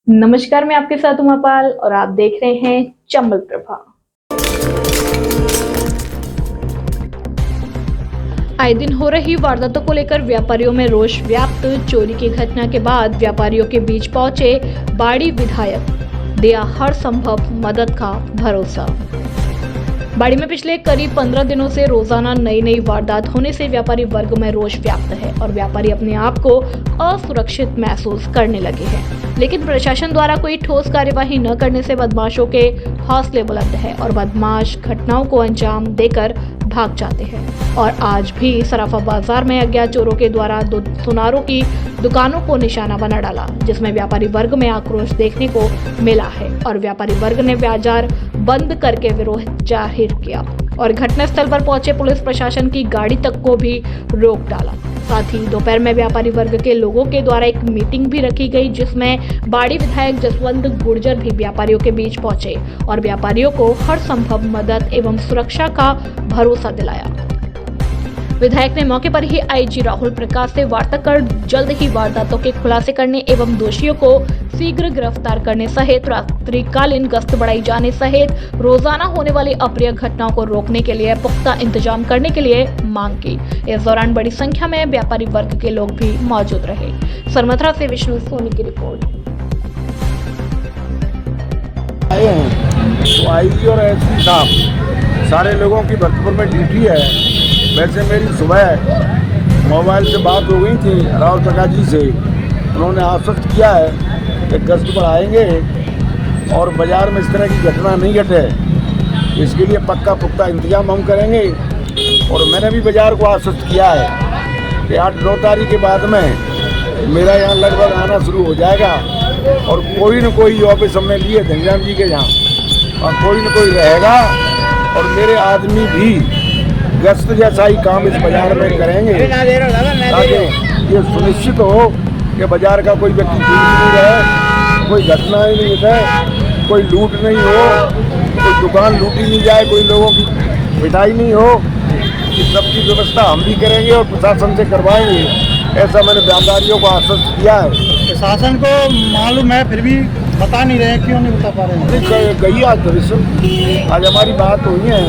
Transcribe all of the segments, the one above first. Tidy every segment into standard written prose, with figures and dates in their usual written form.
नमस्कार, मैं आपके साथ उमापाल और आप देख रहे हैं चंबल प्रभा। आए दिन हो रही वारदातों को लेकर व्यापारियों में रोष व्याप्त। चोरी की घटना के बाद व्यापारियों के बीच पहुंचे बाड़ी विधायक, दिया हर संभव मदद का भरोसा। बाड़ी में पिछले करीब 15 दिनों से रोजाना नई वारदात होने से व्यापारी वर्ग में रोष व्याप्त है और व्यापारी अपने आप को असुरक्षित महसूस करने लगे हैं। लेकिन प्रशासन द्वारा कोई ठोस कार्यवाही न करने से बदमाशों के हौसले बुलंद है और बदमाश घटनाओं को अंजाम देकर भाग जाते हैं। और आज भी सराफा बाजार में अज्ञात चोरों के द्वारा दो सुनारों की दुकानों को निशाना बना डाला, जिसमें व्यापारी वर्ग में आक्रोश देखने को मिला है और व्यापारी वर्ग ने बाजार बंद करके विरोध जाहिर किया और घटनास्थल पर पहुंचे पुलिस प्रशासन की गाड़ी तक को भी रोक डाला। साथ ही दोपहर में व्यापारी वर्ग के लोगों के द्वारा एक मीटिंग भी रखी गई, जिसमें बाड़ी विधायक जसवंत गुर्जर भी व्यापारियों के बीच पहुंचे और व्यापारियों को हर संभव मदद एवं सुरक्षा का भरोसा दिलाया। विधायक ने मौके पर ही आईजी राहुल प्रकाश से वार्ता कर जल्द ही वारदातों के खुलासे करने एवं दोषियों को शीघ्र गिरफ्तार करने सहित रात्रिकालीन गश्त बढ़ाई जाने सहित रोजाना होने वाली अप्रिय घटनाओं को रोकने के लिए पुख्ता इंतजाम करने के लिए मांग की। इस दौरान बड़ी संख्या में व्यापारी वर्ग के लोग भी मौजूद रहे। सरमथरा से विष्णु सोनी की रिपोर्ट। आए हैं तो आईजी और एसपी साहब सारे लोगों की भरतपुर में ड्यूटी है। वैसे मेरी सुबह मोबाइल से बात हो गई थी राहुल प्रकाश जी से, उन्होंने आश्वस्त किया है कि गश्त बढ़ाएंगे और बाज़ार में इस तरह की घटना नहीं घटे, इसके लिए पक्का पुख्ता इंतजाम हम करेंगे। और मैंने भी बाज़ार को आश्वस्त किया है कि 8-9 तारीख के बाद में मेरा यहाँ लगभग आना शुरू हो जाएगा और कोई न कोई ऑफिस हमने लिए धनराम जी के यहाँ और कोई न कोई रहेगा और मेरे आदमी भी गश्त जैसा ही काम इस बाजार में करेंगे ताकि ये सुनिश्चित हो कि बाजार का कोई व्यक्ति चोरी नहीं रहे, कोई घटना ही नहीं रहे, कोई लूट नहीं हो, कोई दुकान लूटी नहीं जाए, कोई लोगों की पिटाई नहीं हो। इस सब की व्यवस्था हम भी करेंगे और प्रशासन से करवाएंगे, ऐसा मैंने व्यापारियों को आश्वस्त किया है। प्रशासन को मालूम है फिर भी बता नहीं रहे, क्यों नहीं बता पा रहे हैं? गई आज हमारी बात हुई है,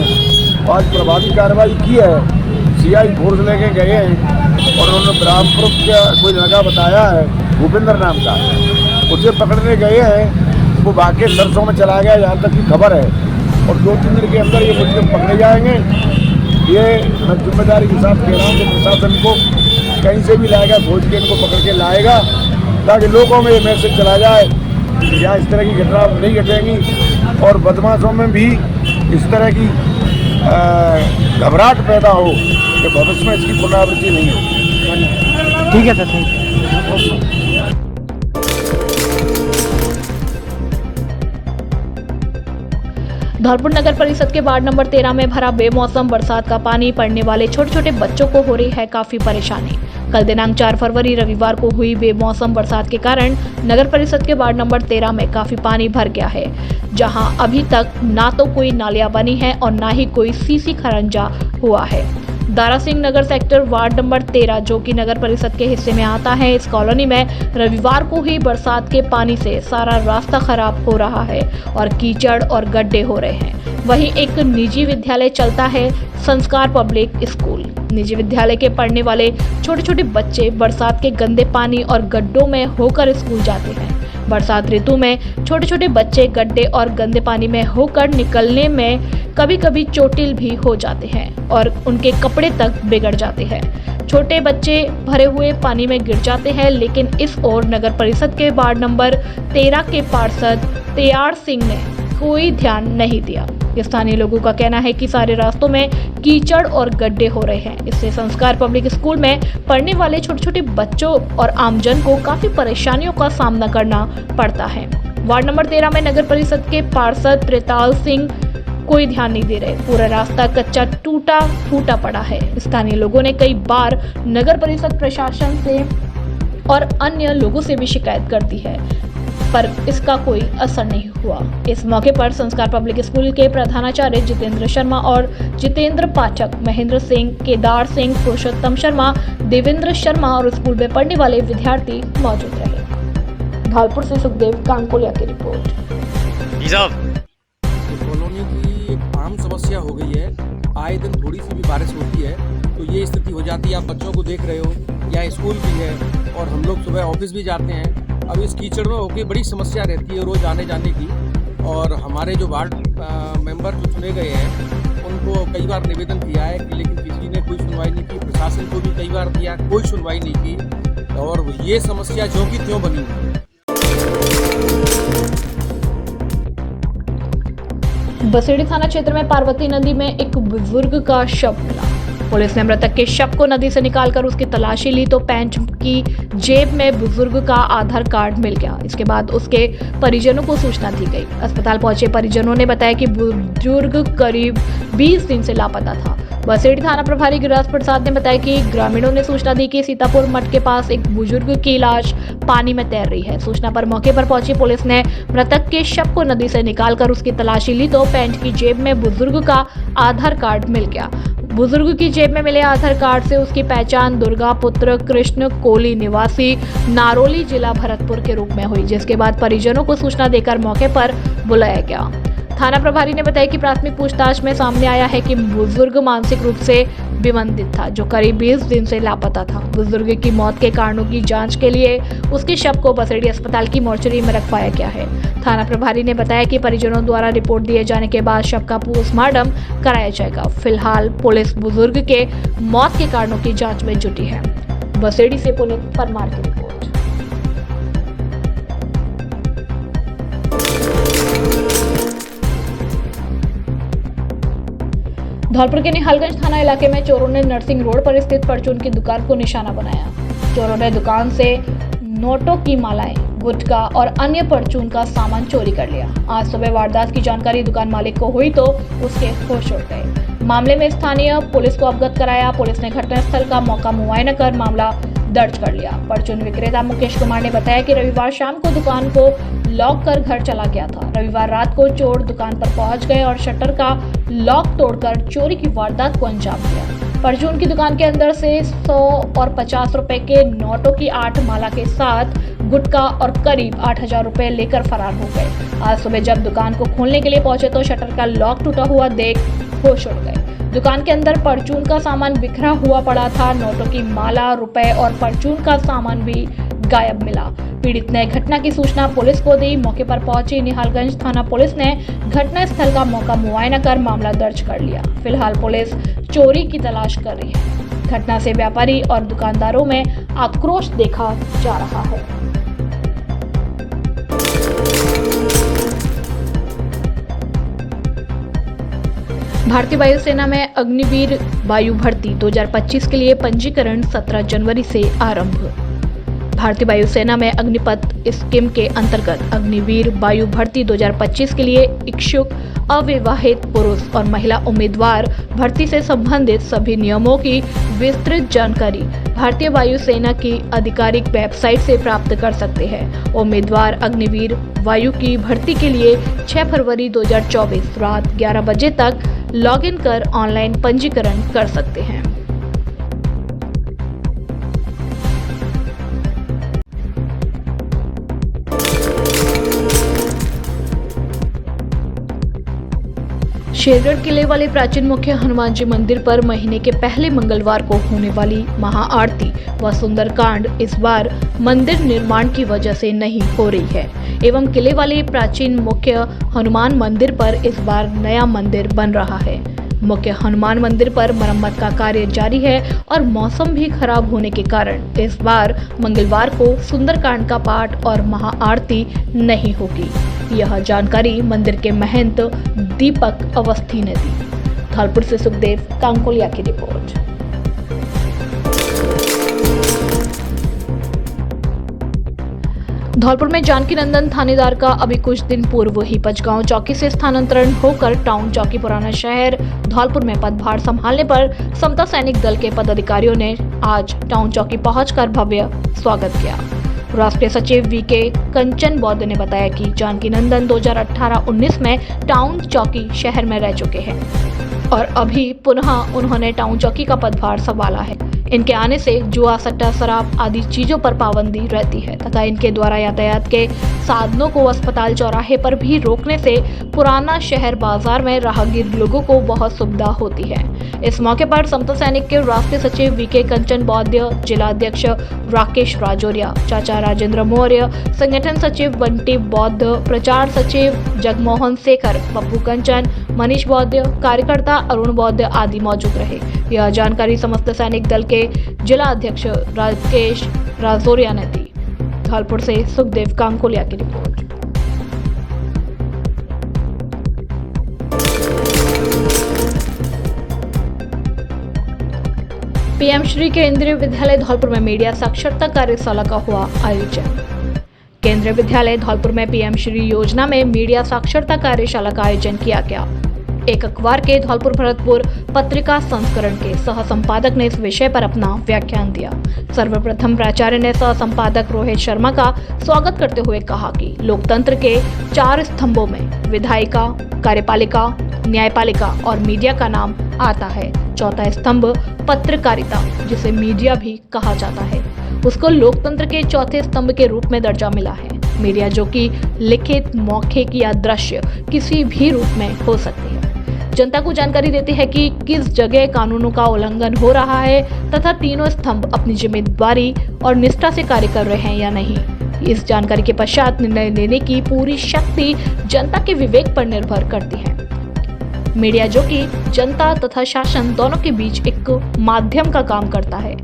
आज प्रभावी कार्रवाई की है। सीआई फोर्स लेके गए हैं और उन्होंने ब्राह्मपुर का कोई लड़का बताया है भूपेंद्र नाम का, उसे पकड़ने गए हैं। वो भागे सरसों में चला गया, यहाँ तक की खबर है। और 2-3 दिन के अंदर ये मुझे पकड़े जाएंगे। ये मैं जिम्मेदारी के साथ कह रहा हूँ कि प्रशासन को कहीं से भी लाएगा, खोज के इनको पकड़ के लाएगा ताकि लोगों में ये मैसेज चला जाए कि यहाँ इस तरह की घटना नहीं घटेंगी और बदमाशों में भी इस तरह की घबराहट पैदा हो कि भविष्य में इसकी पुनरावृत्ति नहीं हो। ठीक है सर, थैंक यू। धौलपुर नगर परिषद के वार्ड नंबर 13 में भरा बेमौसम बरसात का पानी पड़ने वाले छोटे बच्चों को हो रही है काफी परेशानी। कल दिनांक 4 फरवरी रविवार को हुई बेमौसम बरसात के कारण नगर परिषद के वार्ड नंबर 13 में काफी पानी भर गया है, जहां अभी तक ना तो कोई नालियां बनी है और ना ही कोई सीसी खरंजा हुआ है। Dara Singh Nagar sector ward number 13 जो कि नगर परिषद के हिस्से में आता है, इस कॉलोनी में रविवार को ही बरसात के पानी से सारा रास्ता खराब हो रहा है और कीचड़ और गड्ढे हो रहे हैं। वहीं एक निजी विद्यालय चलता है, संस्कार पब्लिक स्कूल। निजी विद्यालय के पढ़ने वाले छोटे बच्चे बरसात के गंदे पानी और गड्ढों में होकर स्कूल जाते हैं। बरसात ऋतु में छोटे बच्चे गड्ढे और गंदे पानी में होकर निकलने में कभी चोटिल भी हो जाते हैं और उनके कपड़े तक बिगड़ जाते हैं। छोटे बच्चे भरे हुए पानी में गिर जाते हैं, लेकिन इस ओर नगर परिषद के वार्ड नंबर 13 के पार्षद तेयाड़ सिंह ने कोई ध्यान नहीं दिया। स्थानीय लोगों का कहना है कि सारे रास्तों में कीचड़ और गड्ढे हो रहे हैं। इससे संस्कार पब्लिक स्कूल में पढ़ने वाले छोटे बच्चों और आमजन को काफी परेशानियों का सामना करना पड़ता है। वार्ड नंबर 13 में नगर परिषद के पार्षद त्रिताल सिंह कोई ध्यान नहीं दे रहे। पूरा रास्ता कच्चा टूटा फूटा पड़ा है। स्थानीय लोगों ने कई बार नगर परिषद प्रशासन से और अन्य लोगों से भी शिकायत कर दी है, पर इसका कोई असर नहीं हुआ। इस मौके पर संस्कार पब्लिक स्कूल के प्रधानाचार्य जितेंद्र शर्मा और जितेंद्र पाठक, महेंद्र सिंह, केदार सिंह, पुरुषोत्तम शर्मा, देवेंद्र शर्मा और स्कूल में पढ़ने वाले विद्यार्थी मौजूद रहे। धौलपुर से सुखदेव कांकोलिया की रिपोर्ट। जी साहब, कॉलोनी की एक आम समस्या हो गई है। आए दिन थोड़ी सी भी बारिश होती है तो ये स्थिति हो जाती है। आप बच्चों को देख रहे हो, यहाँ स्कूल भी है और हम लोग सुबह ऑफिस भी जाते हैं। अब इस कीचड़ में होकर बड़ी समस्या रहती है रोज़ आने जाने की। और हमारे जो वार्ड मेंबर जो चुने गए हैं उनको कई बार निवेदन किया है कि लेकिन किसी ने कोई सुनवाई नहीं की। प्रशासन को भी कई बार किया, कोई सुनवाई नहीं की और ये समस्या ज्यों की त्यों बनी हुई है। बसेड़ी थाना क्षेत्र में पार्वती नदी में एक बुजुर्ग का शव मिला। पुलिस ने मृतक के शव को नदी से निकालकर उसकी तलाशी ली तो पैंट की जेब में बुजुर्ग का आधार कार्ड मिल गया। इसके बाद उसके परिजनों को सूचना दी गई। अस्पताल पहुंचे परिजनों ने बताया कि बुजुर्ग करीब 20 दिन से लापता था। बसेड़ी थाना प्रभारी गिरिराज प्रसाद ने बताया कि ग्रामीणों ने सूचना दी कि सीतापुर मठ के पास एक बुजुर्ग की लाश पानी में तैर रही है। सूचना पर मौके पर पहुंची पुलिस ने मृतक के शव को नदी से निकालकर उसकी तलाशी ली तो पैंट की जेब में बुजुर्ग का आधार कार्ड मिल गया। बुजुर्ग की जेब में मिले आधार कार्ड से उसकी पहचान दुर्गा पुत्र कृष्ण कोली निवासी नारोली जिला भरतपुर के रूप में हुई, जिसके बाद परिजनों को सूचना देकर मौके पर बुलाया गया। थाना प्रभारी ने बताया कि प्राथमिक पूछताछ में सामने आया है कि बुजुर्ग मानसिक रूप से विमंदित था जो करीब 20 दिन से लापता था। बुजुर्ग की मौत के कारणों की जांच के लिए उसके शव को बसेड़ी अस्पताल की मोर्चरी में रखवाया गया है। थाना प्रभारी ने बताया कि परिजनों द्वारा रिपोर्ट दिए जाने के बाद शव का पोस्टमार्टम कराया जाएगा। फिलहाल पुलिस बुजुर्ग के मौत के कारणों की जाँच में जुटी है। बसेड़ी से पुनीत परमार की रिपोर्ट। धौलपुर के निहालगंज थाना इलाके में चोरों ने नर्सिंग रोड पर स्थित परचून की दुकान को निशाना बनाया। चोरों ने दुकान से नोटों की मालाएं, गुटखा और अन्य परचून का सामान चोरी कर लिया। आज सुबह वारदात की जानकारी दुकान मालिक को हुई तो उसके होश उड़ गए। मामले में स्थानीय पुलिस को अवगत कराया। पुलिस ने घटनास्थल का मौका मुआयना कर मामला दर्ज कर लिया। परचून विक्रेता मुकेश कुमार ने बताया कि रविवार शाम को दुकान को लॉक कर घर चला गया था। रविवार रात को चोर दुकान पर पहुंच गए और शटर का लॉक तोड़कर चोरी की वारदात को अंजाम दिया। परचून की दुकान के अंदर से 100 और 50 रुपए के नोटों की 8 माला के साथ गुटखा और करीब 8,000 रुपए लेकर फरार हो गए। आज सुबह जब दुकान को खोलने के लिए पहुंचे तो शटर का लॉक टूटा हुआ देख होश उड़ गए। दुकान के अंदर परचून का सामान बिखरा हुआ पड़ा था। नोटों की माला, रुपए और परचून का सामान भी गायब मिला। पीड़ित ने घटना की सूचना पुलिस को दी। मौके पर पहुंची निहालगंज थाना पुलिस ने घटनास्थल का मौका मुआयना कर मामला दर्ज कर लिया। फिलहाल पुलिस चोरी की तलाश कर रही है। घटना से व्यापारी और दुकानदारों में आक्रोश देखा जा रहा है। भारतीय वायुसेना में अग्निवीर वायु भर्ती 2025 के लिए पंजीकरण 17 जनवरी से आरंभ। भारतीय वायुसेना में अग्निपथ स्कीम के अंतर्गत अग्निवीर वायु भर्ती 2025 के लिए इच्छुक अविवाहित पुरुष और महिला उम्मीदवार भर्ती से संबंधित सभी नियमों की विस्तृत जानकारी भारतीय वायुसेना की आधिकारिक वेबसाइट से प्राप्त कर सकते हैं। उम्मीदवार अग्निवीर वायु की भर्ती के लिए 6 फरवरी 2024 रात 11 बजे तक लॉगिन कर ऑनलाइन पंजीकरण कर सकते हैं। शेरगढ़ किले वाले प्राचीन मुख्य हनुमान जी मंदिर पर महीने के पहले मंगलवार को होने वाली महाआरती व सुंदरकांड इस बार मंदिर निर्माण की वजह से नहीं हो रही है एवं किले वाले प्राचीन मुख्य हनुमान मंदिर पर इस बार नया मंदिर बन रहा है। मुख्य हनुमान मंदिर पर मरम्मत का कार्य जारी है और मौसम भी खराब होने के कारण इस बार मंगलवार को सुंदरकांड का पाठ और महाआरती नहीं होगी। यह जानकारी मंदिर के महंत दीपक अवस्थी ने दी। धौलपुर से सुखदेव कांकोलिया की रिपोर्ट। धौलपुर में जानकी नंदन थानेदार का अभी कुछ दिन पूर्व ही पचगांव चौकी से स्थानांतरण होकर टाउन चौकी पुराना शहर धौलपुर में पदभार संभालने पर समता सैनिक दल के पदाधिकारियों ने आज टाउन चौकी पहुंचकर भव्य स्वागत किया। राष्ट्रीय सचिव वीके कंचन बौद्ध ने बताया कि जानकी नंदन 2018-19 में टाउन चौकी शहर में रह चुके हैं और अभी पुनः उन्होंने टाउन चौकी का पदभार संभाला है। इनके आने से जुआ, सट्टा, शराब आदि चीजों पर पाबंदी रहती है तथा इनके द्वारा यातायात के साधनों को अस्पताल चौराहे पर भी रोकने से पुराना शहर बाजार में राहगीर लोगों को बहुत सुविधा होती है। इस मौके पर समता सैनिक के राष्ट्रीय सचिव वीके कंचन बौद्ध, जिला अध्यक्ष राकेश राजौरिया, चाचा राजेंद्र मौर्य, संगठन सचिव बंटी बौद्ध, प्रचार सचिव जगमोहन शेखर, पप्पू कंचन, मनीष बौद्ध, कार्यकर्ता अरुण बौद्ध आदि मौजूद रहे। यह जानकारी समस्त सैनिक दल के जिला अध्यक्ष राकेश राजौरिया ने दी। धौलपुर से सुखदेव कांकोलिया की रिपोर्ट। पीएम श्री केंद्रीय विद्यालय धौलपुर में मीडिया साक्षरता कार्यशाला का हुआ आयोजन। केंद्रीय विद्यालय धौलपुर में पीएम श्री योजना में मीडिया साक्षरता कार्यशाला का आयोजन किया गया। एक अखबार के धौलपुर भरतपुर पत्रिका संस्करण के सह संपादक ने इस विषय पर अपना व्याख्यान दिया। सर्वप्रथम प्राचार्य ने सह संपादक रोहित शर्मा का स्वागत करते हुए कहा कि लोकतंत्र के 4 स्तंभों में विधायिका, कार्यपालिका, न्यायपालिका और मीडिया का नाम आता है। चौथा स्तंभ पत्रकारिता, जिसे मीडिया भी कहा जाता है, उसको लोकतंत्र के चौथे स्तंभ के रूप में दर्जा मिला है। मीडिया जो कि लिखित, मौखिक या दृश्य किसी भी रूप में हो सकती है, जनता को जानकारी देती है कि किस जगह कानूनों का उल्लंघन हो रहा है तथा तीनों स्तंभ अपनी जिम्मेदारी और निष्ठा से कार्य कर रहे हैं या नहीं। इस जानकारी के पश्चात निर्णय लेने की पूरी शक्ति जनता के विवेक पर निर्भर करती है। मीडिया जो कि जनता तथा शासन दोनों के बीच एक माध्यम का काम करता है।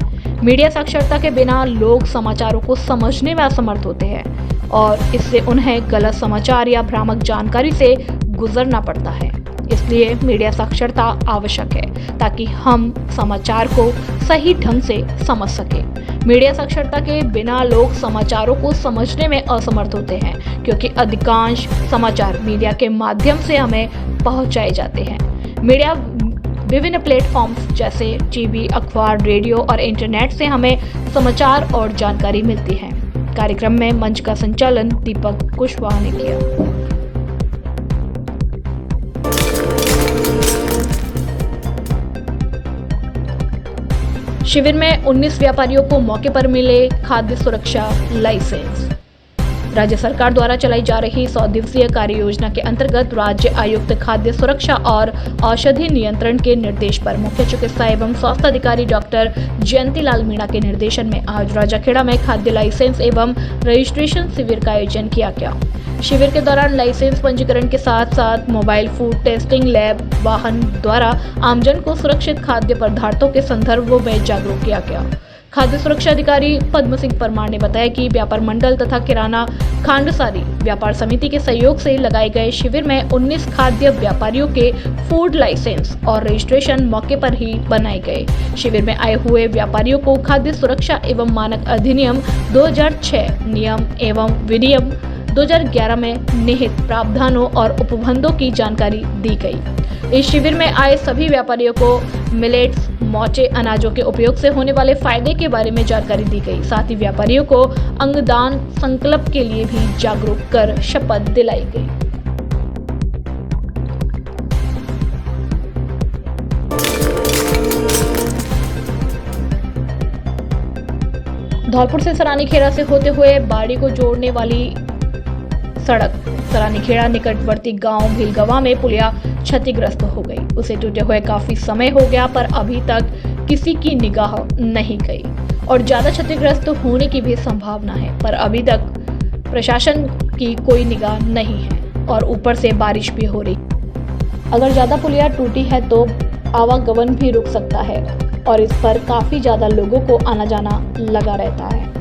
मीडिया साक्षरता के बिना लोग समाचारों को समझने में असमर्थ होते हैं और इससे उन्हें गलत समाचार या भ्रामक जानकारी से गुजरना पड़ता है। इसलिए मीडिया साक्षरता आवश्यक है ताकि हम समाचार को सही ढंग से समझ सकें। मीडिया साक्षरता के बिना लोग समाचारों को समझने में असमर्थ होते हैं, क्योंकि अधिकांश समाचार मीडिया के माध्यम से हमें पहुंचाए जाते हैं। मीडिया विभिन्न प्लेटफॉर्म्स जैसे टीवी, अखबार, रेडियो और इंटरनेट से हमें समाचार और जानकारी मिलती है। कार्यक्रम में मंच का संचालन दीपक कुशवाहा ने किया। शिविर में 19 व्यापारियों को मौके पर मिले खाद्य सुरक्षा लाइसेंस। राज्य सरकार द्वारा चलाई जा रही 100 दिवसीय कार्य योजना के अंतर्गत राज्य आयुक्त खाद्य सुरक्षा और औषधि नियंत्रण के निर्देश पर मुख्य चिकित्सा एवं स्वास्थ्य अधिकारी डॉक्टर जयंती लाल मीणा के निर्देशन में आज राजाखेड़ा में खाद्य लाइसेंस एवं रजिस्ट्रेशन शिविर का आयोजन किया गया। शिविर के दौरान लाइसेंस पंजीकरण के साथ साथ मोबाइल फूड टेस्टिंग लैब वाहन द्वारा आमजन को सुरक्षित खाद्य पदार्थों के संदर्भ में जागरूक किया गया। खाद्य सुरक्षा अधिकारी पद्म सिंह परमार ने बताया कि व्यापार मंडल तथा किराना खांडसारी व्यापार समिति के सहयोग से लगाए गए शिविर में 19 खाद्य व्यापारियों के फूड लाइसेंस और रजिस्ट्रेशन मौके पर ही बनाए गए। शिविर में आए हुए व्यापारियों को खाद्य सुरक्षा एवं मानक अधिनियम 2006 नियम एवं विनियम 2011 में निहित प्रावधानों और उपबंधों की जानकारी दी गई। इस शिविर में आए सभी व्यापारियों को मिलेट्स, मोचे अनाजों के उपयोग से होने वाले फायदे के बारे में जानकारी दी गई। साथ ही व्यापारियों को अंगदान संकल्प के लिए भी जागरूक कर शपथ दिलाई गई। धौलपुर से सरानीखेड़ा से होते हुए बाड़ी को जोड़ने वाली सड़क सरानीखेड़ा निकटवर्ती गांव भीलगवा में पुलिया क्षतिग्रस्त हो गई। उसे टूटे हुए काफी समय हो गया, पर अभी तक किसी की निगाह नहीं गई और ज्यादा क्षतिग्रस्त होने की भी संभावना है, पर अभी तक प्रशासन की कोई निगाह नहीं है और ऊपर से बारिश भी हो रही। अगर ज्यादा पुलिया टूटी है तो आवागमन भी रुक सकता है और इस पर काफी ज्यादा लोगों को आना जाना लगा रहता है।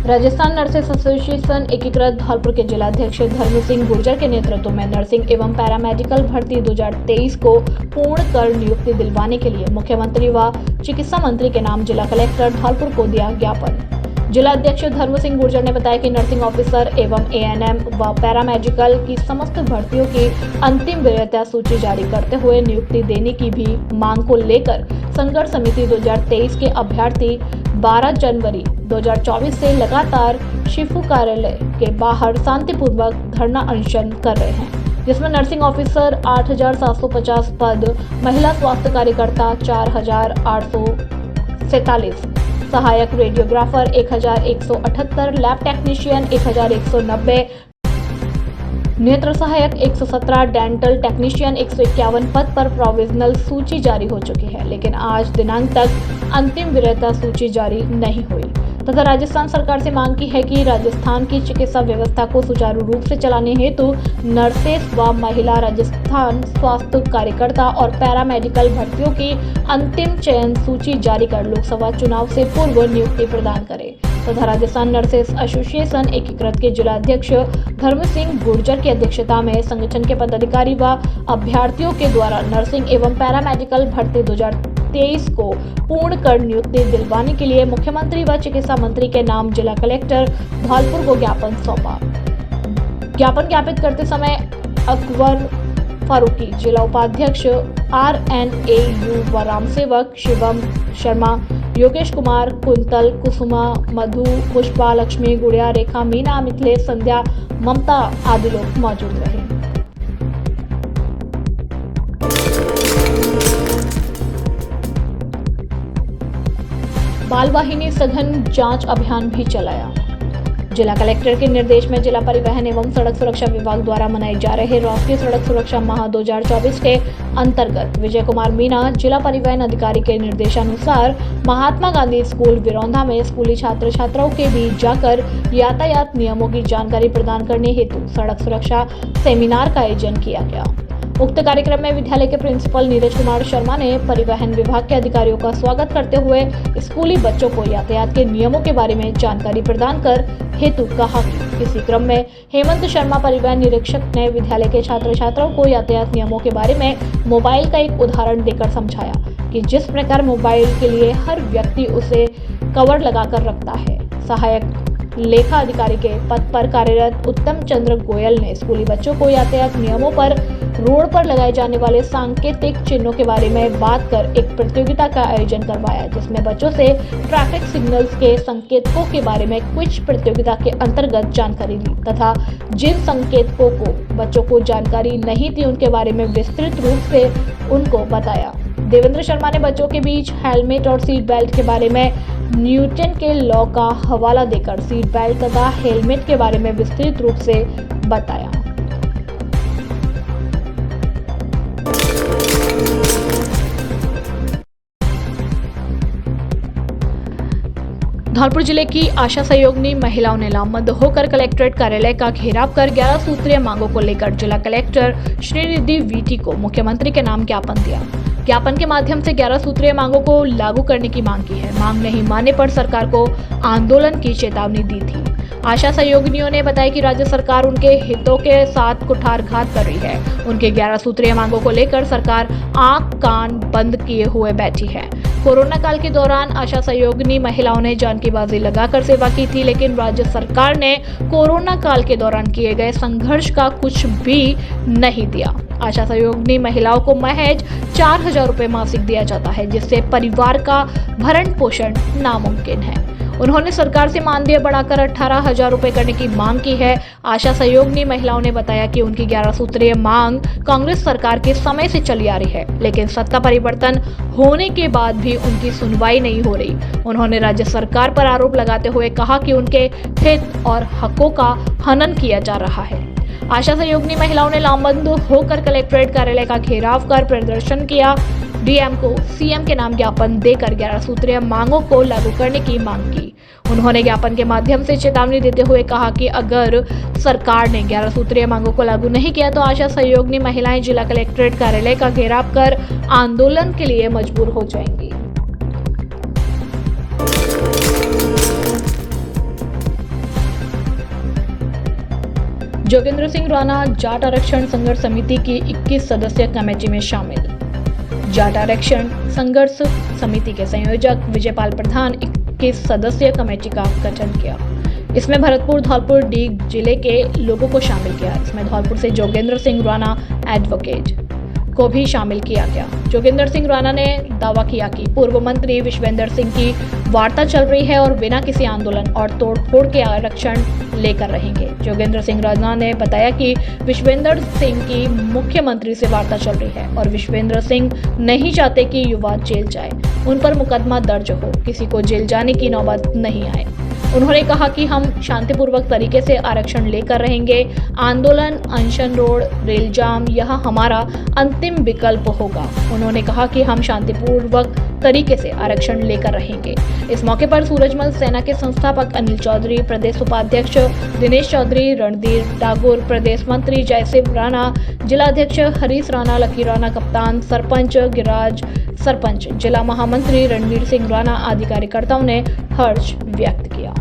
राजस्थान नर्सेस एसोसिएशन एकीकृत धौलपुर के जिलाध्यक्ष धर्म सिंह गुर्जर के नेतृत्व में नर्सिंग एवं पैरामेडिकल भर्ती 2023 को पूर्ण कर नियुक्ति दिलवाने के लिए मुख्यमंत्री व चिकित्सा मंत्री के नाम जिला कलेक्टर धौलपुर को दिया ज्ञापन। जिलाध्यक्ष धर्म सिंह गुर्जर ने बताया कि नर्सिंग ऑफिसर एवं एएनएम व पैरामेडिकल की समस्त भर्तियों की अंतिम वरीयता सूची जारी करते हुए नियुक्ति देने की भी मांग को लेकर संघर्ष समिति 2023 के अभ्यर्थी 12 जनवरी 2024 से लगातार शिफू कार्यालय के बाहर शांतिपूर्वक धरना अनशन कर रहे हैं। जिसमें नर्सिंग ऑफिसर 8,750 पद, महिला स्वास्थ्य कार्यकर्ता 4,847, सहायक रेडियोग्राफर 1,178, लैब टेक्नीशियन 1,190, नेत्र सहायक 117, डेंटल टेक्नीशियन 151 पद पर प्रोविजनल सूची जारी हो चुकी है, लेकिन आज दिनांक तक अंतिम वरीयता सूची जारी नहीं हुई तथा राजस्थान सरकार से मांग की है कि राजस्थान की चिकित्सा व्यवस्था को सुचारू रूप से चलाने हेतु नर्सेस व महिला राजस्थान स्वास्थ्य कार्यकर्ता और पैरामेडिकल भर्तियों की अंतिम चयन सूची जारी कर लोकसभा चुनाव से पूर्व नियुक्ति प्रदान करे तथा राजस्थान नर्सेस एसोसिएशन एकीकृत के जिलाध्यक्ष धर्म सिंह गुर्जर की अध्यक्षता में संगठन के पदाधिकारी व अभ्यर्थियों के द्वारा नर्सिंग एवं पैरामेडिकल भर्ती 2023 को पूर्ण कर नियुक्ति दिलवाने के लिए मुख्यमंत्री व चिकित्सा मंत्री के नाम जिला कलेक्टर धौलपुर को ज्ञापन सौंपा। ज्ञापन ज्ञापित करते समय अकबर फारूकी, जिला उपाध्यक्ष RNAU व राम सेवक, शिवम शर्मा, योगेश कुमार, कुंतल, कुसुमा, मधु, पुष्पा, लक्ष्मी, गुड़िया, रेखा, मीना, मिथिलेश, संध्या, ममता आदि लोग मौजूद रहे। बाल वाहिनी सघन जांच अभियान भी चलाया। जिला कलेक्टर के निर्देश में जिला परिवहन एवं सड़क सुरक्षा विभाग द्वारा मनाए जा रहे राष्ट्रीय सड़क सुरक्षा माह 2024 के अंतर्गत विजय कुमार मीना, जिला परिवहन अधिकारी के निर्देशानुसार महात्मा गांधी स्कूल विरौंधा में स्कूली छात्र छात्राओं के बीच जाकर यातायात नियमों की जानकारी प्रदान करने हेतु सड़क सुरक्षा सेमिनार का आयोजन किया गया। उक्त कार्यक्रम में विद्यालय के प्रिंसिपल नीरज कुमार शर्मा ने परिवहन विभाग के अधिकारियों का स्वागत करते हुए स्कूली बच्चों को यातायात के नियमों के बारे में जानकारी प्रदान कर हेतु कहा कि इसी क्रम में हेमंत शर्मा परिवहन निरीक्षक ने विद्यालय के छात्र छात्राओं को यातायात नियमों के बारे में मोबाइल का एक उदाहरण देकर समझाया कि जिस प्रकार मोबाइल के लिए हर व्यक्ति उसे कवर लगाकर रखता है। सहायक लेखा अधिकारी के पद पर कार्यरत उत्तम चंद्र गोयल ने स्कूली बच्चों को यातायात नियमों पर रोड पर लगाए जाने वाले सांकेतिक चिन्हों के बारे में बात कर एक प्रतियोगिता का आयोजन करवाया, जिसमें बच्चों से ट्रैफिक सिग्नल्स के संकेतकों के बारे में क्विज प्रतियोगिता के अंतर्गत जानकारी ली तथा जिन संकेतकों को बच्चों को जानकारी नहीं थी उनके बारे में विस्तृत रूप से उनको बताया। देवेंद्र शर्मा ने बच्चों के बीच हेलमेट और सीट बेल्ट के बारे में न्यूटन के लॉ का हवाला देकर सीट बेल्ट तथा हेलमेट के बारे में विस्तृत रूप से बताया। धौलपुर जिले की आशा सहयोगिनी महिलाओं ने लामबंद होकर कलेक्ट्रेट कार्यालय का घेराव कर 11 सूत्रीय मांगों को लेकर जिला कलेक्टर श्रीनिधि वीटी को मुख्यमंत्री के नाम ज्ञापन दिया। ज्ञापन के माध्यम से 11 सूत्रीय मांगों को लागू करने की मांग की है। मांग नहीं मानने पर सरकार को आंदोलन की चेतावनी दी थी। आशा सहयोगिनियों ने बताया कि राज्य सरकार उनके हितों के साथ कुठारघात कर रही है। उनके 11 सूत्रीय मांगों को लेकर सरकार आंख कान बंद किए हुए बैठी है। कोरोना काल के दौरान आशा सहयोगिनी महिलाओं ने जान की बाजी लगाकर सेवा की थी, लेकिन राज्य सरकार ने कोरोना काल के दौरान किए गए संघर्ष का कुछ भी नहीं दिया। आशा सहयोगिनी महिलाओं को महज 4,000 रुपए मासिक दिया जाता है, जिससे परिवार का भरण पोषण नामुमकिन है। उन्होंने सरकार से मानदेय बढ़ाकर 18,000 रुपए करने की मांग की है। आशा सहयोगिनी महिलाओं ने बताया कि उनकी 11 सूत्रीय मांग कांग्रेस सरकार के समय से चली आ रही है, लेकिन सत्ता परिवर्तन होने के बाद भी उनकी सुनवाई नहीं हो रही। उन्होंने राज्य सरकार पर आरोप लगाते हुए कहा कि उनके हित और हकों का हनन किया जा रहा है। आशा सहयोगिनी महिलाओं ने लामबंद होकर कलेक्ट्रेट कार्यालय का घेराव कर प्रदर्शन किया। डीएम को सीएम के नाम ज्ञापन देकर 11 सूत्रीय मांगों को लागू करने की मांग की। उन्होंने ज्ञापन के माध्यम से चेतावनी देते हुए कहा कि अगर सरकार ने 11 सूत्रीय मांगों को लागू नहीं किया तो आशा सहयोगिनी महिलाएं जिला कलेक्ट्रेट कार्यालय का घेराव कर आंदोलन के लिए मजबूर हो जाएंगी। जोगेंद्र सिंह राणा जाट आरक्षण संघर्ष समिति की 21 सदस्यीय कमेटी में शामिल। जाट आरक्षण संघर्ष समिति के संयोजक विजयपाल प्रधान 21 सदस्यीय कमेटी का गठन किया। इसमें भरतपुर, धौलपुर, डीग जिले के लोगों को शामिल किया। इसमें धौलपुर से जोगेंद्र सिंह राणा एडवोकेट, को भी शामिल किया गया। जोगिंदर सिंह राणा ने दावा किया कि पूर्व मंत्री विश्वेंद्र सिंह की वार्ता चल रही है और बिना किसी आंदोलन और तोड़फोड़ के आरक्षण लेकर रहेंगे। जोगिंदर सिंह राणा ने बताया कि विश्वेंद्र सिंह की मुख्यमंत्री से वार्ता चल रही है और विश्वेंद्र सिंह नहीं चाहते कि युवा जेल जाए, उन पर मुकदमा दर्ज हो, किसी को जेल जाने की नौबत नहीं आए। उन्होंने कहा कि हम शांतिपूर्वक तरीके से आरक्षण लेकर रहेंगे। आंदोलन, अनशन, रोड, रेल जाम यह हमारा अंतिम विकल्प होगा। उन्होंने कहा कि हम शांतिपूर्वक तरीके से आरक्षण लेकर रहेंगे। इस मौके पर सूरजमल सेना के संस्थापक अनिल चौधरी, प्रदेश उपाध्यक्ष दिनेश चौधरी, रणधीर डागुर, प्रदेश मंत्री जयसिंह राणा, जिलाध्यक्ष हरीश राणा, लकी राणा, कप्तान, सरपंच गिरिराज, सरपंच, जिला महामंत्री रणवीर सिंह राणा आदि कार्यकर्ताओं ने हर्ष व्यक्त किया।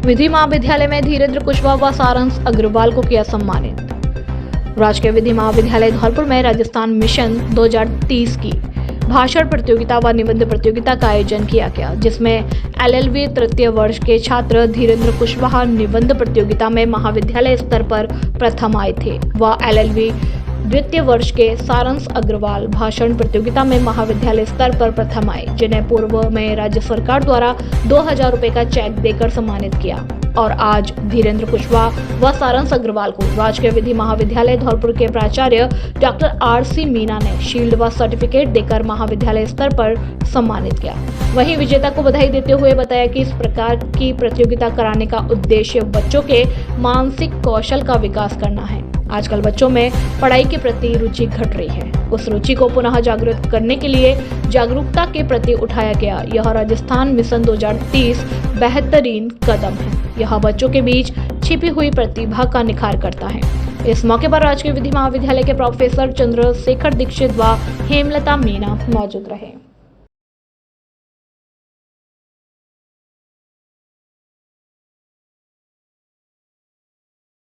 विधि महाविद्यालय में धीरेन्द्र कुशवाहा व सारंश अग्रवाल को किया सम्मानित। राजकीय विधि महाविद्यालय धौलपुर में राजस्थान मिशन 2030 की भाषण प्रतियोगिता व निबंध प्रतियोगिता का आयोजन किया गया, जिसमें LLB तृतीय वर्ष के छात्र धीरेन्द्र कुशवाहा निबंध प्रतियोगिता में महाविद्यालय स्तर पर प्रथम आए थे व LLB द्वितीय वर्ष के सारंश अग्रवाल भाषण प्रतियोगिता में महाविद्यालय स्तर पर प्रथम आए, जिन्हें पूर्व में राज्य सरकार द्वारा 2000 रुपए का चेक देकर सम्मानित किया। और आज धीरेन्द्र कुशवाहा व सारंश अग्रवाल को राजकीय विधि महाविद्यालय धौलपुर के प्राचार्य डॉक्टर RC मीना ने शील्ड व सर्टिफिकेट देकर महाविद्यालय स्तर पर सम्मानित किया। वहीं विजेता को बधाई देते हुए बताया कि इस प्रकार की प्रतियोगिता कराने का उद्देश्य बच्चों के मानसिक कौशल का विकास करना है। आजकल बच्चों में पढ़ाई के प्रति रुचि घट रही है, उस रुचि को पुनः जागृत करने के लिए जागरूकता के प्रति उठाया गया यह राजस्थान मिशन 2030 बेहतरीन कदम है। यह बच्चों के बीच छिपी हुई प्रतिभा का निखार करता है। इस मौके पर राजकीय विधि महाविद्यालय के प्रोफेसर चंद्रशेखर दीक्षित व हेमलता मीना मौजूद रहे।